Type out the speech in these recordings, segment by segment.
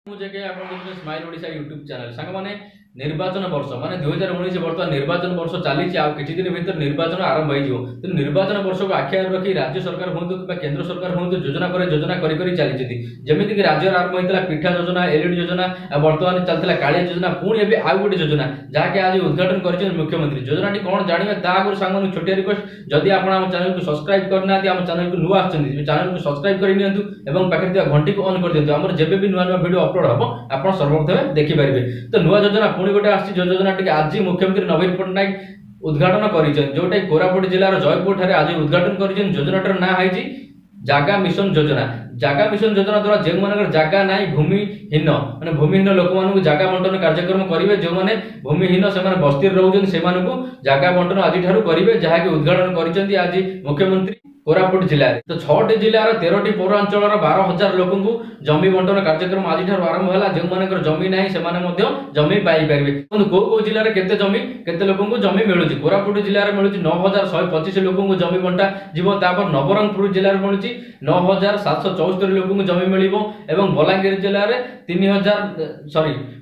मुझे smile Odisha YouTube channel सांग माने निर्वाचन वर्ष माने 2019 बर्तमान निर्वाचन वर्ष चली किछि दिन भीतर निर्वाचन आरंभ हो तो निर्वाचन वर्ष को आखिया रखी राज्य सरकार हूँ कि केन्द्र सरकार हूँ योजना पर योजना करी चली जमीक कि राज्य आरंभ होता पिठा योजना एलईडी योजना बर्तमान चलता कालिया योजना पुणी ए आउ गोटे योजना जहाँकि आज उद्घाटन कर मुख्यमंत्री योजना कौन जानवे आगुरी सांग छोटिया रिक्वेस्ट जदि आप चैनल को सब्सक्राइब करना आम चैनल को नुआ चैनल को सब्सक्राइब कर पाखे घंटी को ऑन कर दिखाँ आम जब भी नुआ नुआ वीडियो अपलोड हम आप सर्वप्रथम देखिपारे तो नुआ योजना पुणी गोटे योजना आज मुख्यमंत्री नवीन पट्टनायक उद्घाटन कर कोरापुट जिलार जयपुर ठारे आज उद्घाटन कर योजनाटार ना है जागा मिशन योजना जागा मिशन योजना द्वारा जो मान जागा ना भूमिहीन माने भूमिहीन लोक मान जागा बंटन कार्यक्रम करेंगे जो मैंने भूमिहीन से बस्ती रोचन से जागा बंटन आज करेंगे जहाँकि उद्घाटन कर आज मुख्यमंत्री कोरापुट जिले में तो 6टी जिलार 13टी पौरांचल 12,000 लोक जमी बंटन कार्यक्रम आज आरंभ है जो मान जमी ना से जमी पाइपर कौ जिले में केते जमी केते लोक जमी मिलूँ कोरापुट जिले में मिलूँ 9,125 लोक जमी बंटा जीव नवरंगपुर जिले में मिलूँ 9,774 लोक जमी मिल बलांगीर जिले में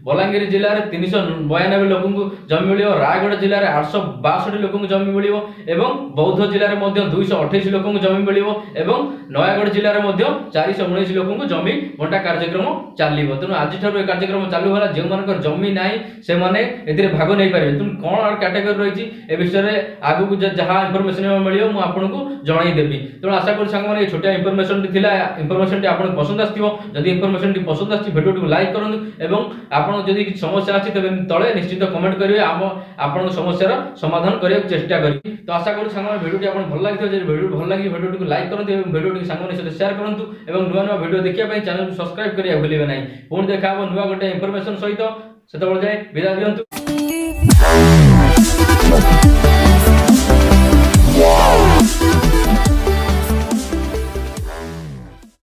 बलांगीर जिले में 392 लोक जमी मिल रायगढ़ जिले में 862 लोक जमी मिल बौद्ध जिले में 228 लोक जमी मिल नयागढ़ जिले में 419 लोक जमी बंटा कार्यक्रम चलो तेणु आज कार्यक्रम चालू है जो मान जमी ना से भाग नहीं पारे तेणु कौन कैटेगरी रही है विषय में आगू जहाँ इनफर्मेशन मिले मुझे आपको जनईदेवी तेणु आशा कर सांग छोटिया इनफर्मेशन इनफर्मेशन आपको पसंद आदि इनफर्मेशन पसंद आडियो को लाइक करूँ आपको जदि समस्या अच्छी तेज तले निश्चित कमेंट करेंगे आप समस्यार समाधान करने चेष्टा करेंगे तो आशा करूँ सांग भिडियो आपको भल लगी भिडियो भल लगी भिडियो को लाइक करूँ भिडियो सांग सहित शेयर करूँ नुआ नुआ भिडियो देखा चैनल को सब्सक्राइब करिया भूलिए ना पुणी देखा नुआ गोटे इनफर्मेशन सहित से जाए विदा दिंतु।